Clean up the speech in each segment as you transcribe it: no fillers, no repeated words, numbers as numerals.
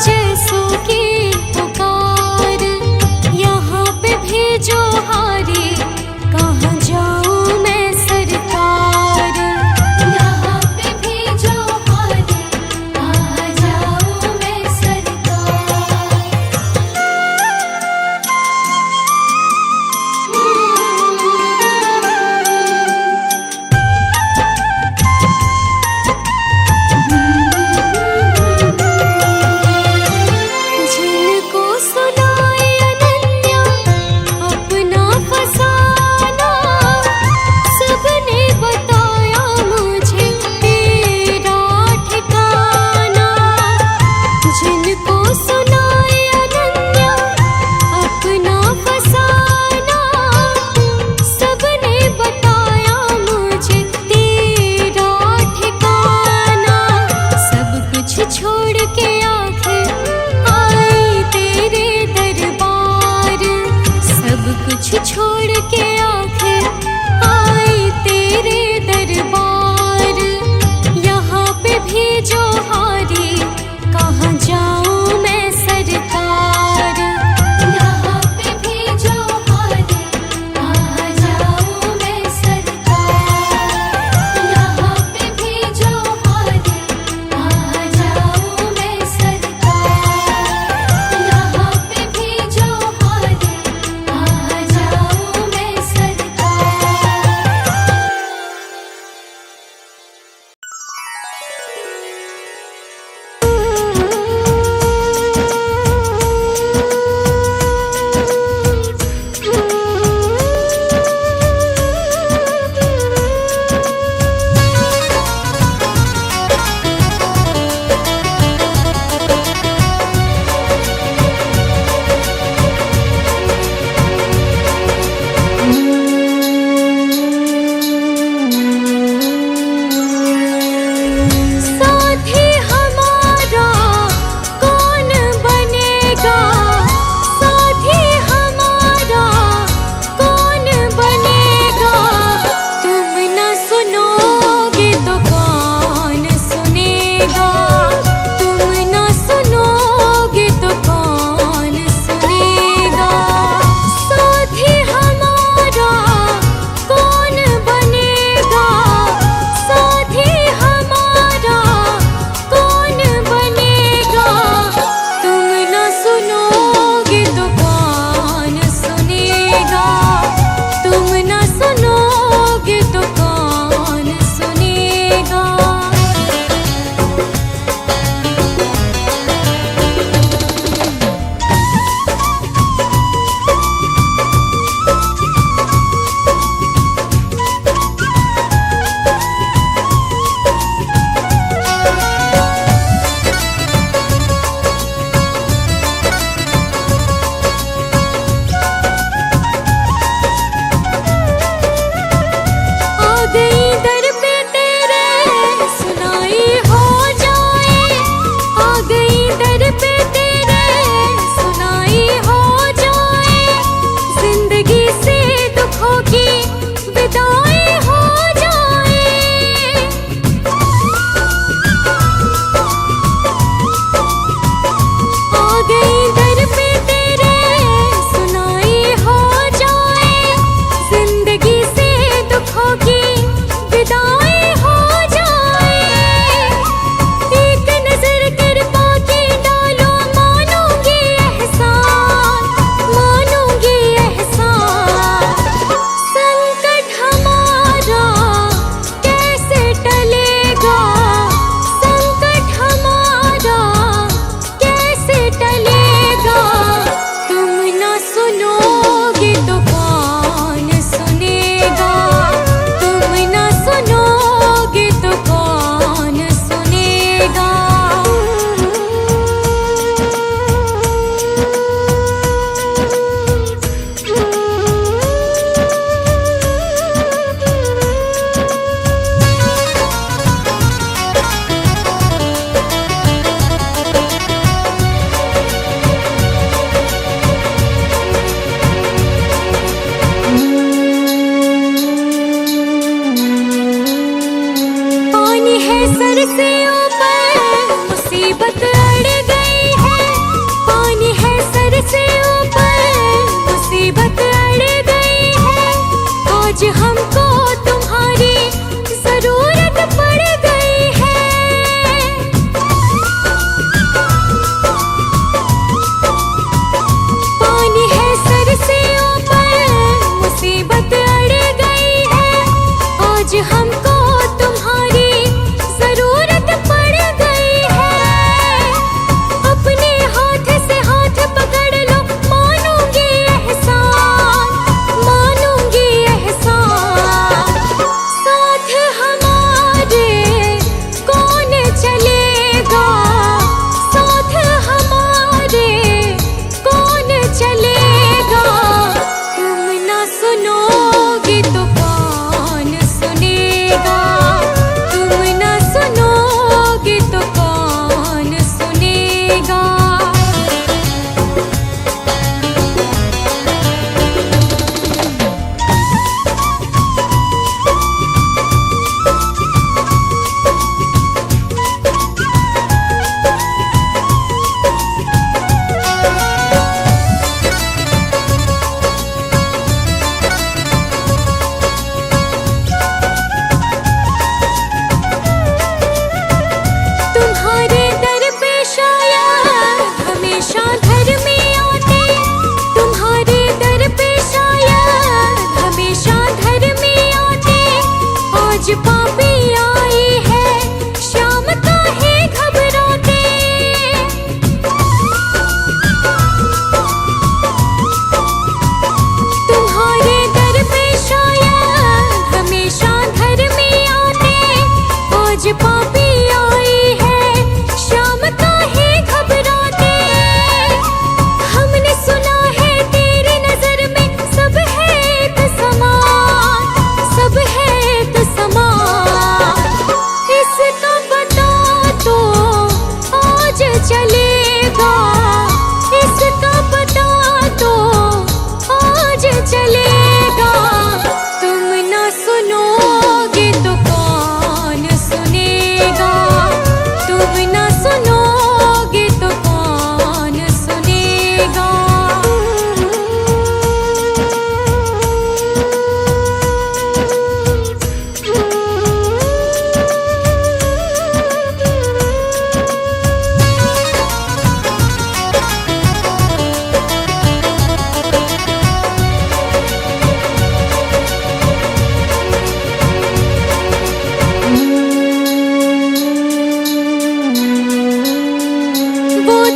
जैसों की पुकार, यहाँ पे भेजो हारी, कहाँ जाऊँ मैं सरकार। यहाँ पे भेजो हारी, कहाँ जाऊँ मैं सरकार।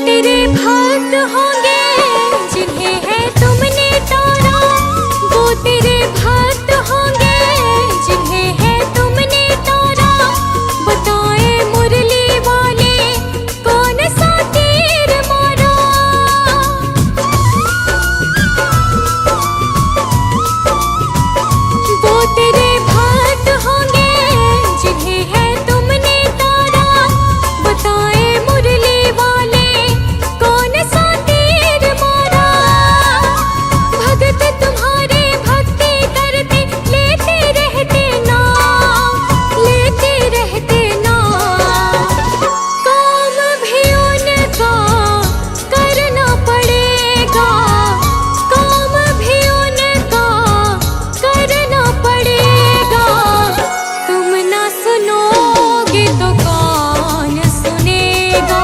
तेरे भक्त होंगे जिन्हें है तुमने तारा, वो तेरे भक्त होंगे जिन्हें है तुमने तारा। बताए मुरली वाले कौन सा तीर मारा। वो तेरे भक्त होंगे जिन्हें है तुमने तारा। बताए मुरली वाले कौन सा तीर मारा। भगत तुम्हारे भक्ति करते लेते रहते नाम, लेते रहते नाम। काम भी उनका करना पड़ेगा, काम भी उनका करना पड़ेगा। तुम ना सुनोगे तो कौन सुनेगा,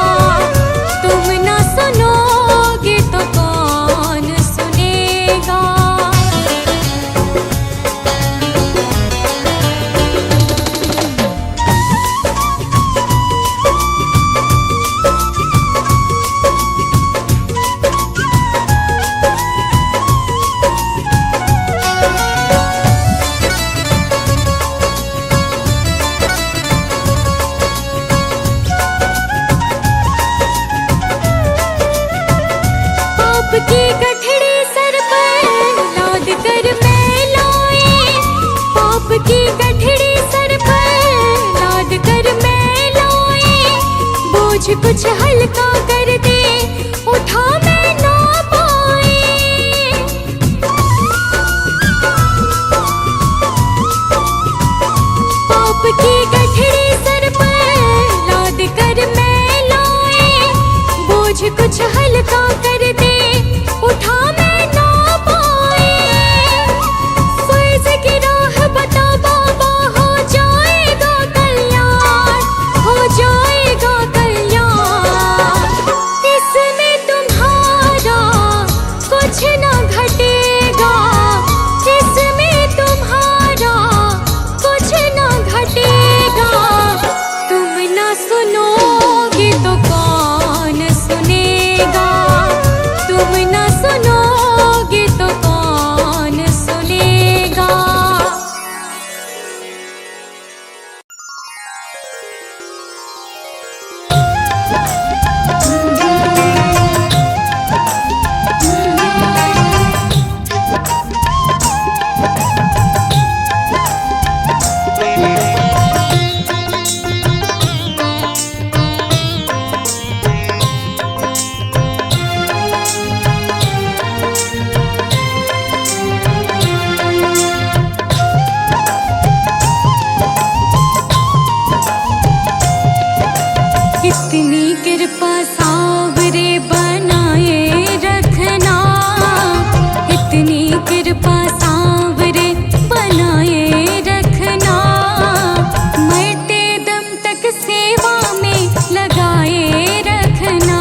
तुम ना सुनोगे तो कौन सुनेगा। पाप की गठड़ी सर पर लाद कर मैं लाए। पाप की गठड़ी सर पर लाद कर मैं लाए। बोझ कुछ हल्का कर दे उठा मैं ना पाए। पाप की गठड़ी सर पर लाद कर मैं लाए। बोझ कुछ हल्का कर दे उठा मैं ना पाए। फर्ज की राह बता बाबा, हो जाएगा कल्याण, हो जाएगा कल्याण। इसमें तुम्हारा कुछ ना घटेगा, इसमें तुम्हारा कुछ ना घटेगा। तुम ना सुनोगे तो कौन सुनेगा, तुम ना सुनोगे तो कौन सुनेगा। इतनी कृपा सावरे बनाए रखना, इतनी कृपा सावरे बनाए रखना। मरते दम तक सेवा में लगाए रखना।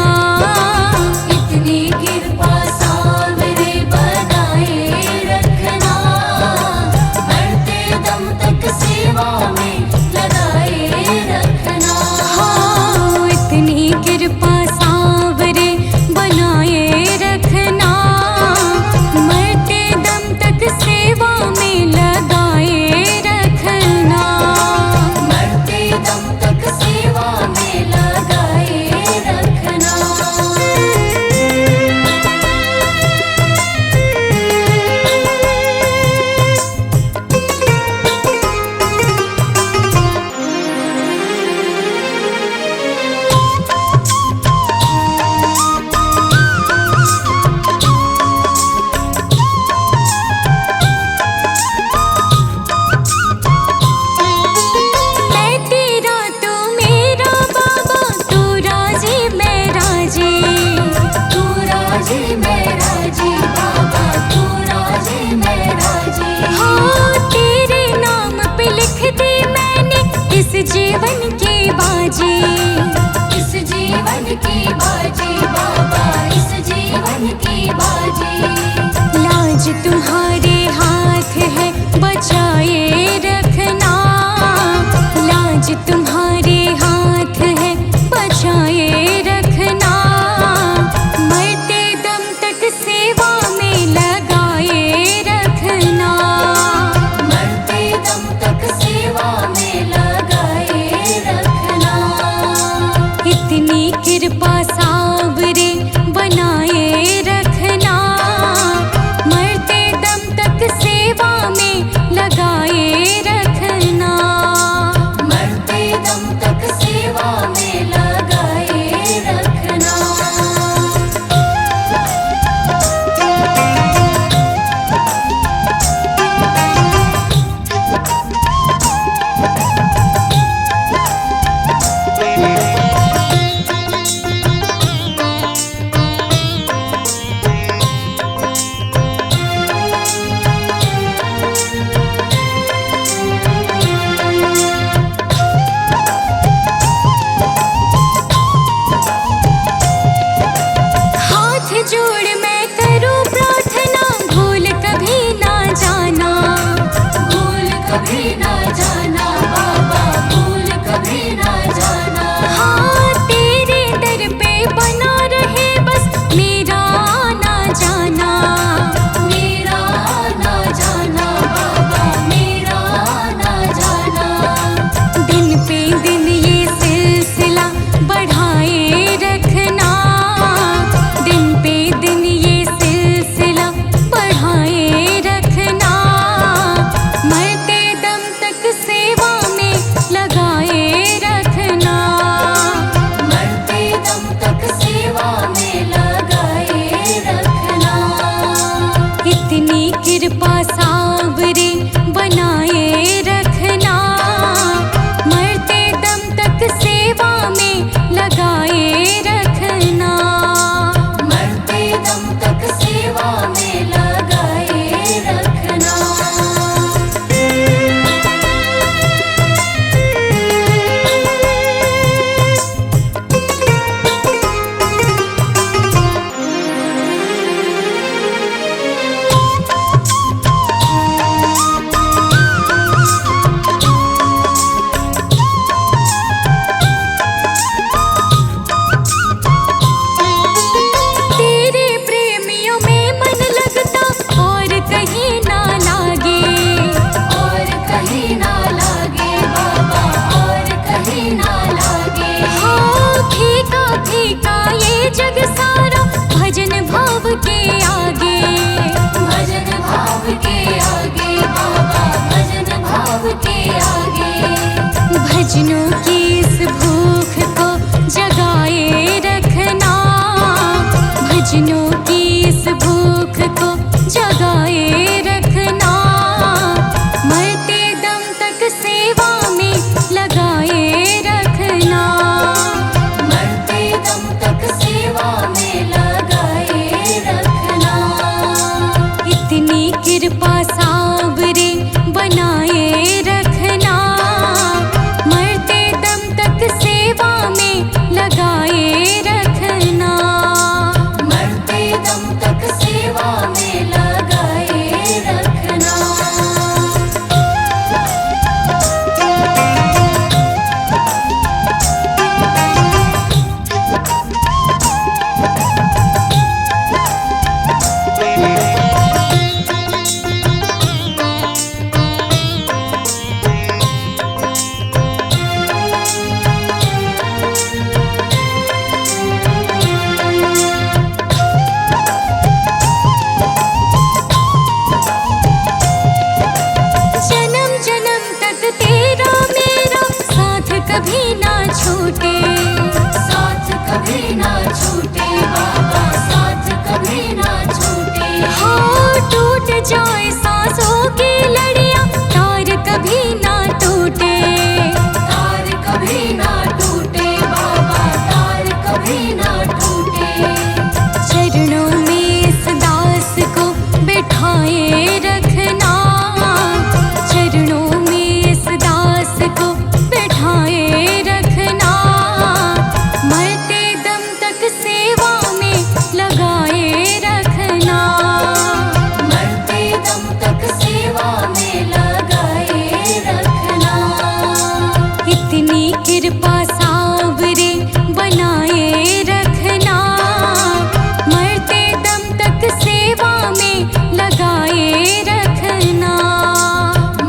इतनी कृपा सावरे बनाए रखना, मरते दम तक सेवा में लगाए रखना। हाँ, इतनी कृपा सावरे बनाए रखना, मरते दम तक सेवा में लगाए रखना। मरते दम तक सेवा में लगाए रखना। मैं तेरा तू मेरा बाबा, तू राजी मैं राजी। तू राजी मैं राजी बाबा, तू राजी मैं राजी। हाँ, तेरे नाम पे लिख दी मैंने इस जीवन की बाजी, इस जीवन की बाजी बाबा, इस जीवन की बाजी। लाज तुम्हारे हाथ है बचाए रखना, लाज तुम्हारे हाथ है बचाए रखना। सेवा में लगाए रखना। इतनी कृपा सावरे बनाए रखना, मरते दम तक सेवा में लगाए रखना। मरते दम तक सेवा में लगाए रखना। तेरे प्रेमियों में मन लगता और कहीं ना लागे, और कहीं ना लागे बाबा, और कहीं ना लागे। हो फीका फीका ये जग सारा भजन भाव के आगे, भजन भाव के आगे बाबा, भजन भाव के आगे। भजनों की इस भूख को जगाए रखना, भजनों की इस भूख को जगाए रखना। मरते दम तक सेवा में लगाए रखना। मरते दम तक सेवा में लगाए रखना। इतनी कृपा सावरे बनाए रखना, मरते दम तक सेवा में लगाए रखना। मरते दम तक सेवा में लगाए रखना। जन्म जन्म तक तेरा मेरा साथ कभी ना छूटे, साथ कभी ना छूटे बाबा, साथ कभी ना छूटे। हो टूट जाए सांसों की लड़ियां, तार कभी ना टूटे, तार कभी ना टूटे बाबा, तार कभी ना टूटे। चरणों में इस दास को बैठाए रखना, चरणों में इस दास को बैठाए रखना। मरते दम तक सेवा में लगाए रखना। मरते दम तक सेवा में लगाए रखना। इतनी कृपा सावरे बनाए रखना, मरते दम तक सेवा में लगाए रखना।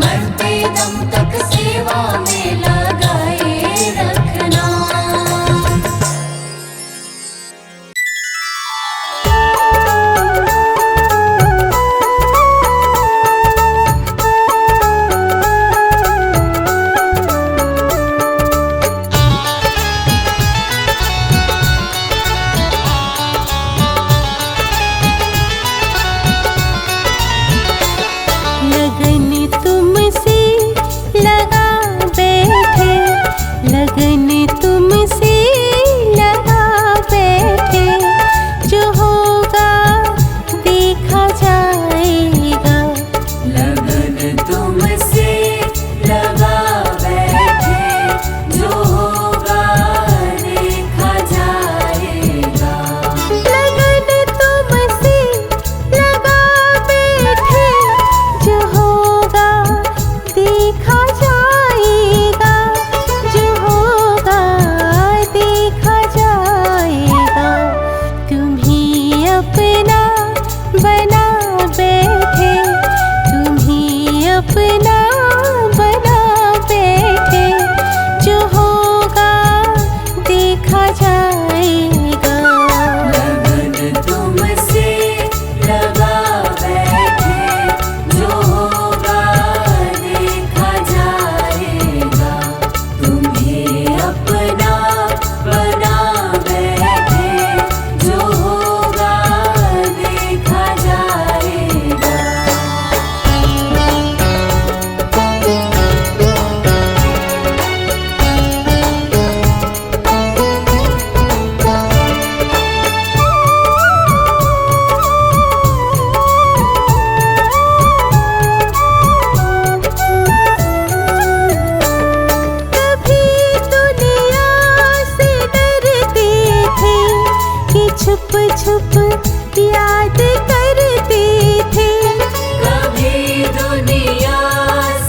मरते दम तक सेवा में लगाए रखना। छुप छुप याद करते थे। कभी दुनिया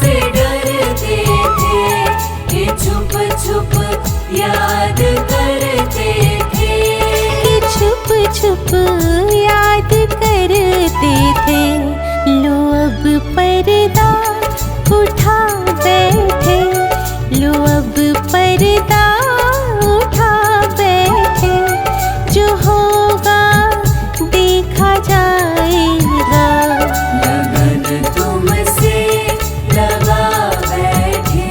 से डरते थे, कि छुप छुप याद करते थे। कि छुप छुप याद करते थे। लो अब पर्दा उठा बैठे, लो अब पर्दा उठा बैठे। जो होगा देखा जाएगा। लगन तुमसे लगा बैठे,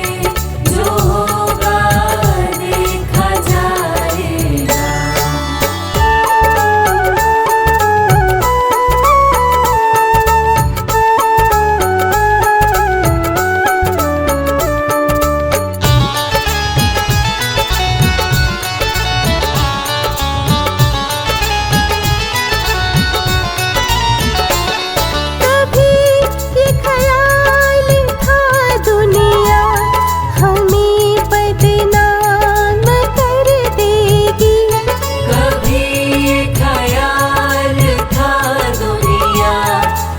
जो होगा देखा जाएगा। कभी ये ख्याल था दुनिया हमें बदनाम कर देगी। कभी ख्याल था दुनिया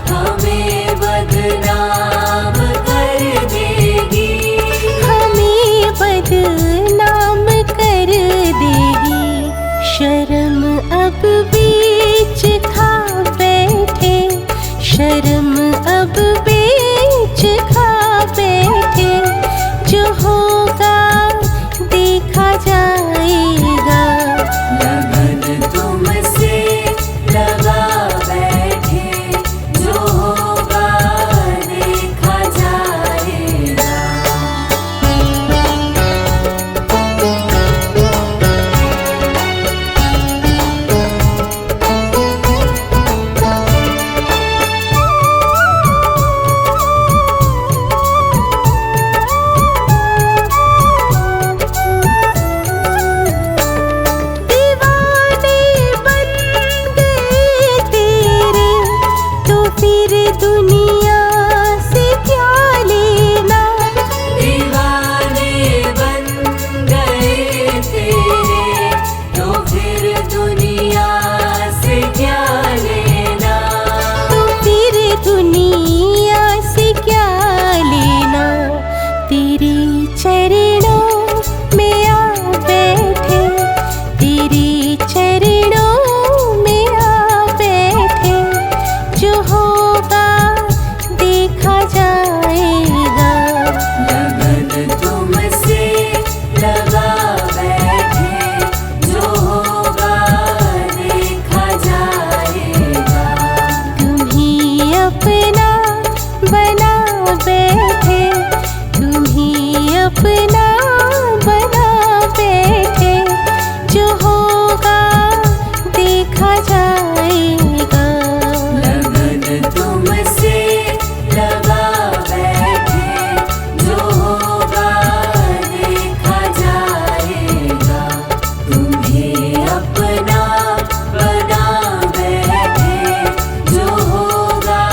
हमें बदनाम कर देगी। हमें बदनाम कर देगी। शर्म अब बीच खा बैठे, शर्म अब बीच खा बैठे। जो होगा देखा जाएगा। लगन तुमसे लगा बैठे, जो होगा देखा जाएगा। दीवाने बन गए तेरे, तो फिर दुनिया से क्या लेना। दीवाने बन गए तेरे, तो फिर दुनिया से क्या लेना। तो फिर दुनिया से क्या लेना। तेरे चरणों में आ बैठे, तेरे चरणों में आ बैठे। जो होगा देखा जाएगा। लगन तुमसे लगा बैठे, जो होगा देखा जाएगा। तुम्ही अपना बना बैठे, तुम्ही अपना बना बैठे। जो होगा देखा जाएगा। लगन तुमसे लगा बैठे, जो होगा देखा जाएगा। तुम्हें अपना बना बैठे, जो होगा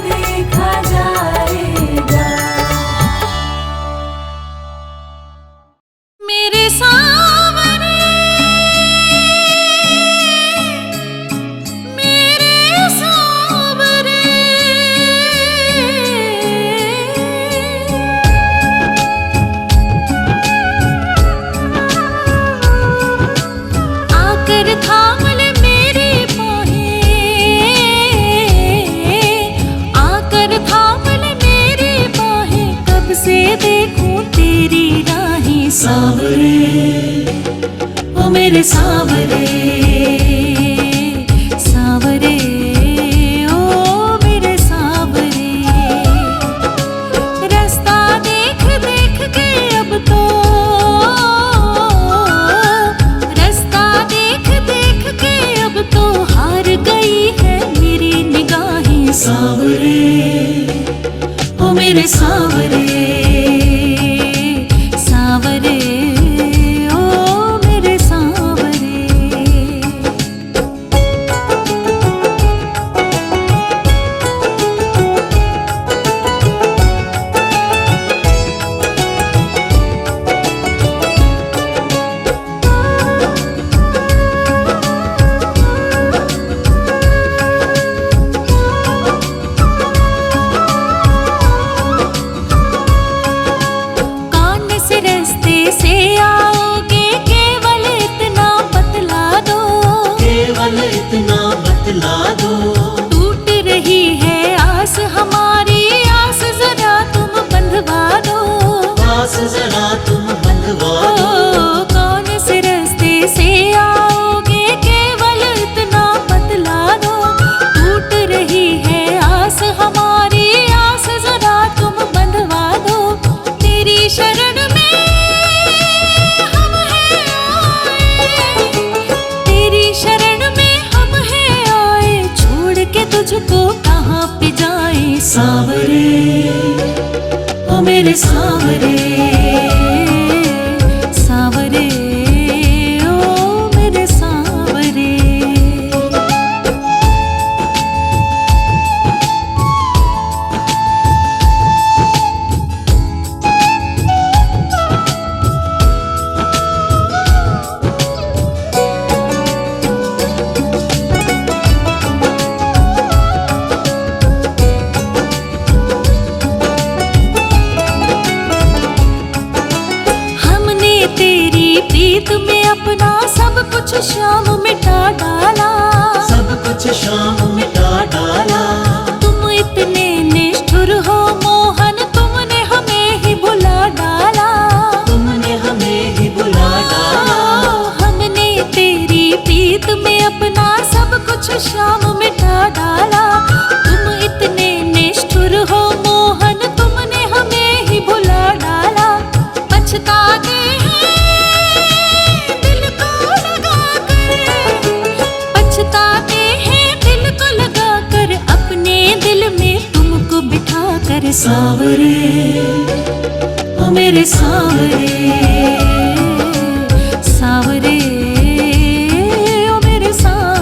देखा जाएगा। मेरे सावरे, मेरे सावरे। आकर थाम ले मेरी बाहें, आकर थाम ले मेरी बाहें। कब से देखूं तेरी राहें। सावरे ओ मेरे सावरे, सावरे ओ मेरे सावरे। रास्ता देख देख के अब तो, रास्ता देख देख के अब तो हार गई है मेरी निगाहें। सावरे ओ मेरे सावरे, सावरे ओ मेरे सावरे। कुछ शाम मिटा डाला। तुम इतने निष्ठुर हो मोहन, तुमने हमें ही भुला डाला। पछताते हैं दिल को लगा कर, पछताते हैं दिल को लगा कर, अपने दिल में तुमको बिठा कर। सांवरे ओ मेरे सांवरे, सांवरे ओ मेरे सांवरे।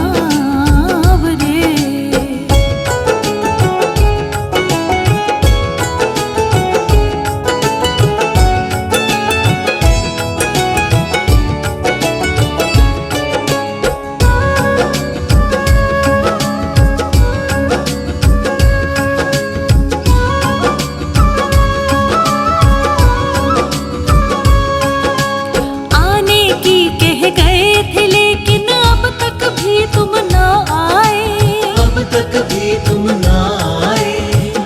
तुम ना आए, अब तक भी तुम ना आए।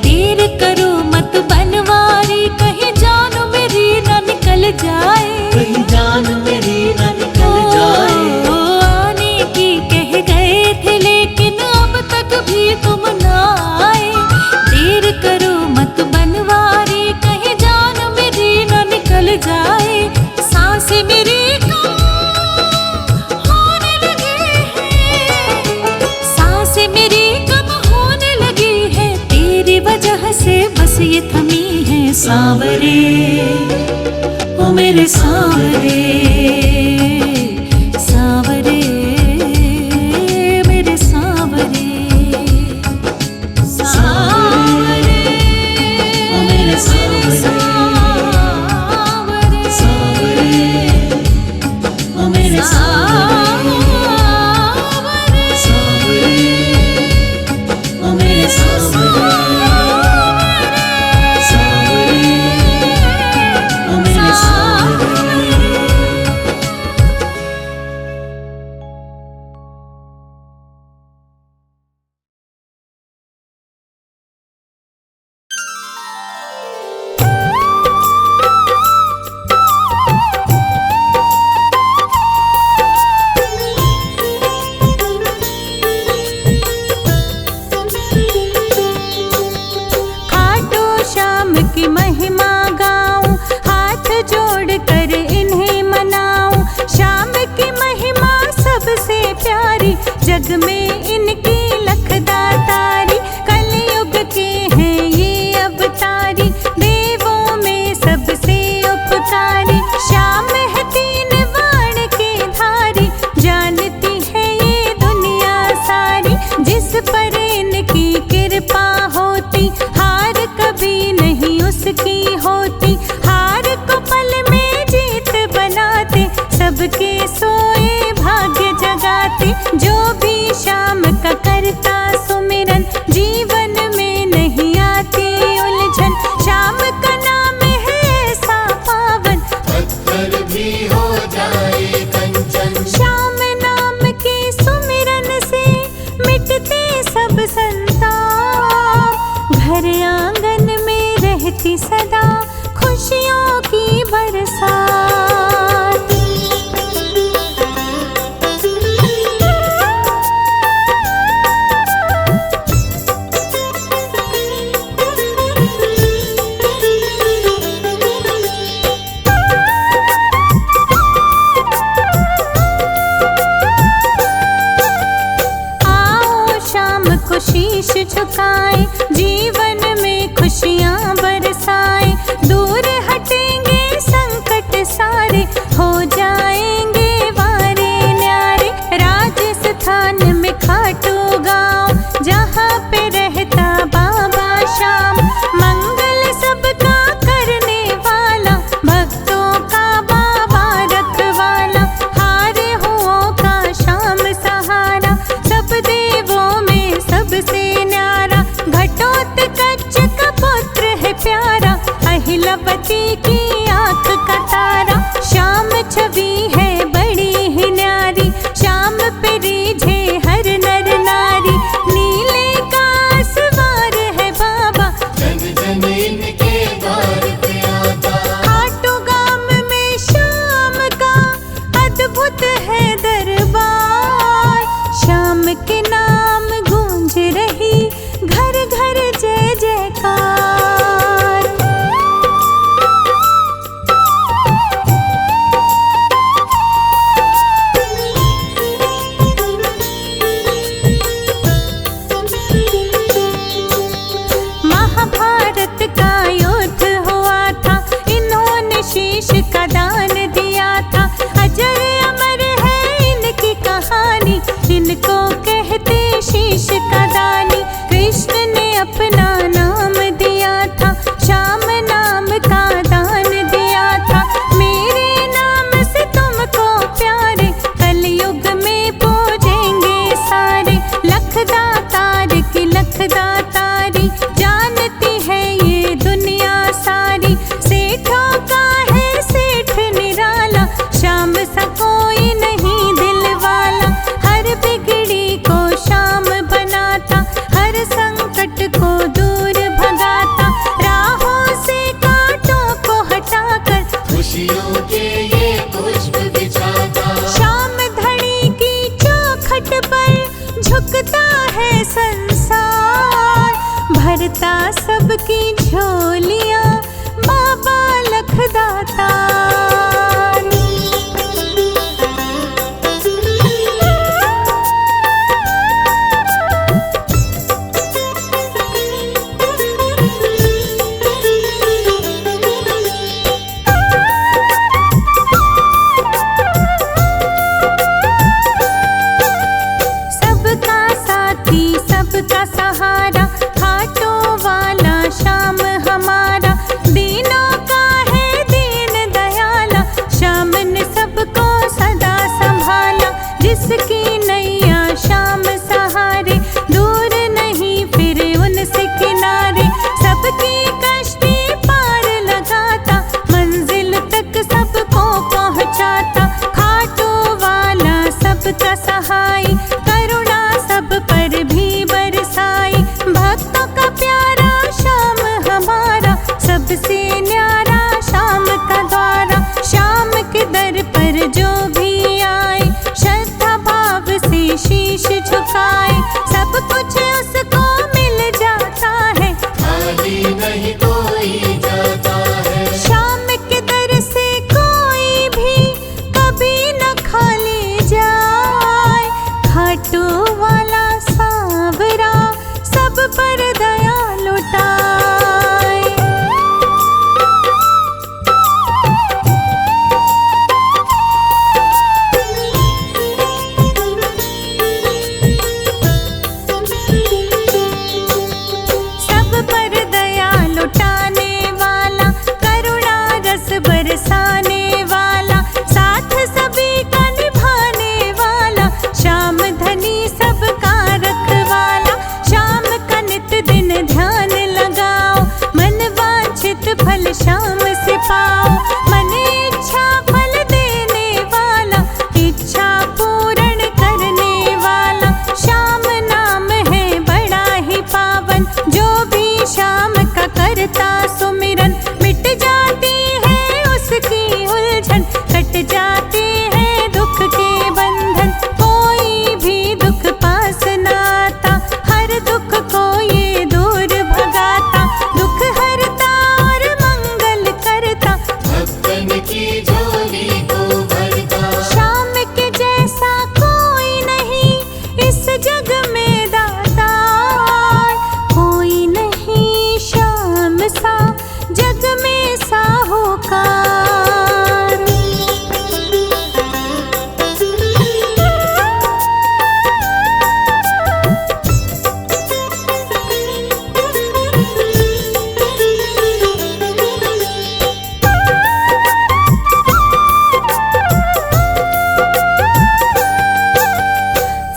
देर करो मत बनवारी, कहीं जान मेरी ना निकल जाए, कहीं जान मेरी ना निकल जाए। ओ आने की कह गए थे लेकिन अब तक भी तुम ना आए। देर करो मत बनवारी, कहीं जान मेरी ना निकल जाए। सांसें मेरी मेरी कम होने लगी है, तेरी वजह से बस ये थमी है। सांवरे ओ मेरे सांवरे, सांवरे मेरे सांवरे, सांवरे ओ मेरे सांवरे, सांवरे ओ मेरे सांवरे, सांवरे ओ मेरे सांवरे, सांवरे ओ मेरे सांवरे। खाटू श्याम की महिमा गाऊं, हाथ जोड़ कर इन्हें मनाऊं। श्याम की महिमा सबसे प्यारी, जग में इनकी लखदातारी। कलयुग के हैं ये अवतारी, देवों में सबसे उपकारी। श्याम है तीन वाण के धारी, जानती है ये दुनिया सारी। जिस पर इनकी कृपा होती, हार कभी नहीं उसकी होती। हार को पल में जीत बनाते, सबके सोए भाग्य जगाते। जो भी श्याम का करता सुमिरन, जीवन में नहीं आती उलझन। श्याम का नाम है ऐसा पावन, पत्थर भी हो जाए कंचन। श्याम नाम के सुमिरन से मिटते सब संताप। घर आंगन में रहती सदा खुशियों की बरसात। आओ शाम को शीश झुकाए, जीवन में खुशियाँ बरसाए। दूर हटेंगे संकट सारे, हो जाएंगे वारे न्यारे। राजस्थान में खाटू गाँव, जहाँ पे रहता बाबा श्याम। मंगल सबका करने वाला, भक्तों का बाबा रखवाला। हारे हुओं का श्याम सहारा, सब देवों में सबसे न्यारा। घटोत्कच का पुत्र है प्यारा, अहिलवती की आँख का तारा। श्याम छवि है बड़ी ही न्यारी, श्याम पे रीझे हर नर नारी। नीले का सवार है बाबा, जन जन इनके द्वार पे आता। खाटू गाम में श्याम का अद्भुत है दरबार। श्याम के नाम घाट पर झुकता है संसार, भरता सबकी झोलियां बाबा लखदातार। सबका सहारा घाटों वाला श्याम हमारा, दीनों का है दीन दयाला, श्याम ने सबको सदा संभाला। जिसकी नैया श्याम सहारे, दूर नहीं फिर उनसे किनारे, सबकी कश्ती पार लगाता, मंजिल तक सबको पहुंचाता। घाटों वाला सबका सहाय, करुणा सब पर भी बरसाई, भक्तों का प्यारा श्याम हमारा, सबसे न्यारा श्याम का द्वारा। श्याम के दर पर जो भी आए, श्रद्धा भाव से शीश झुकाए, सब कुछ उसको मिल जाता है, खाली नहीं कोई जाता है। श्याम के दर से कोई भी कभी न खाली जाए, घाटों वाला सांवरा सब पर दया लुटाए। सब पर दया लुटाने वाला, करुणा रस बरसाने वाला, साथ सभी का निभाने वाला, श्याम धनी सबका रखवाला। श्याम का नित दिन ध्यान लगाओ, मन वांछित फल श्याम से पाओ। मन इच्छा फल देने वाला, इच्छा पूर्ण करने वाला, श्याम नाम है बड़ा ही पावन। जो भी श्याम का करता सुमिरन, मिट जाती है उसकी उलझन, कट जाते हैं दुख के बंधन। कोई भी दुख पास न आता, हर दुख को ये दूर भगाता, दुख हरता और मंगल करता, भक्तन की झोली को भरता। श्याम के जैसा कोई नहीं इस जग में दातार, कोई नहीं श्याम सा जग में साहूकार।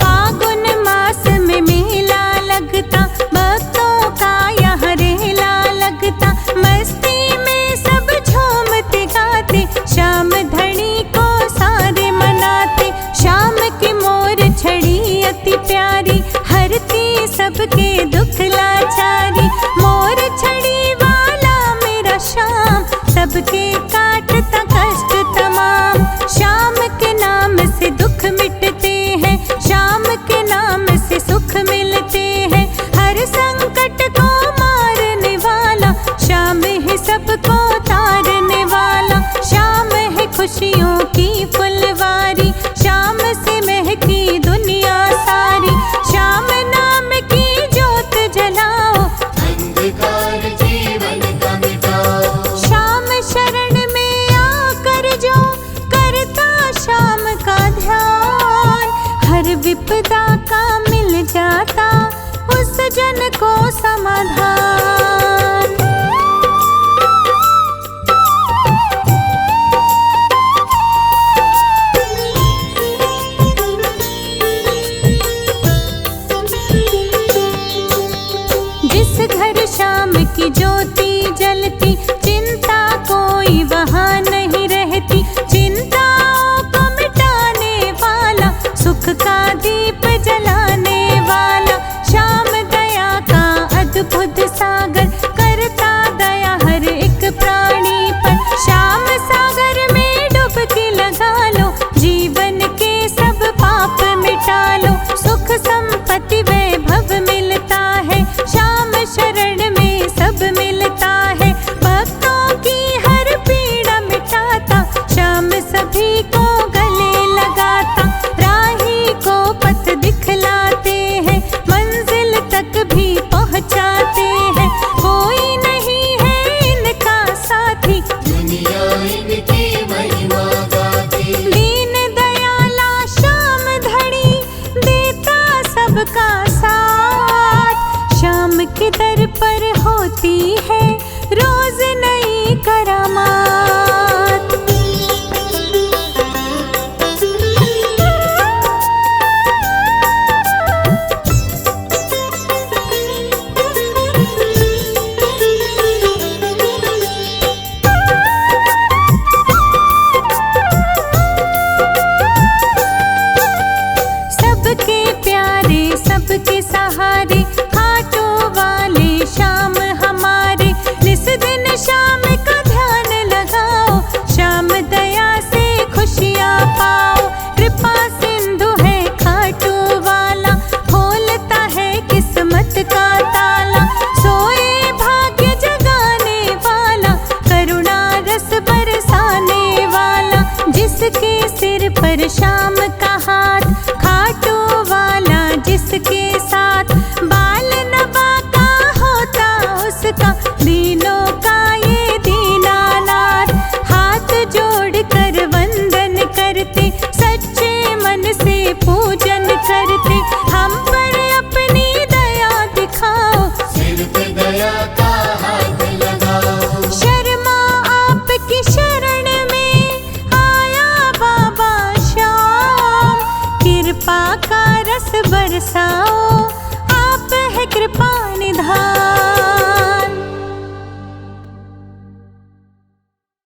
फागुन मास में मेला लगता, भक्तों का यहाँ रेला लगता, मस्ती में सब झूमते गाते, श्याम धनी को सारे मनाते। श्याम की मोर छड़ी अति प्यारी, हरती सबके दुख लाचारी। मोर छड़ी वाला मेरा श्याम, सबके काटता कष्ट तमाम। श्याम के नाम से दुख मिटते हैं, श्याम के नाम से सुख मिलते हैं। हर संकट को मारने वाला, श्याम है सबको तारने वाला। श्याम है खुशियों की फुलवारी, श्याम से महकी दुनिया सारी। श्याम नाम की ज्योत जलाओ, अंधकार जीवन का मिटाओ। श्याम शरण में आकर जो करता श्याम का ध्यान, हर विपदा का मिल जाता उस जन को समाधान। जिस घर श्याम की ज्योति जलती, चिंता कोई वहाँ नहीं रहती। चिंताओं को मिटाने वाला, सुख का दीप जलाने वाला, श्याम दया का अद्भुत सा सबका साथ। शाम के दर पर होती है रोज नई करामात। सबके प्यारे सबके सहारे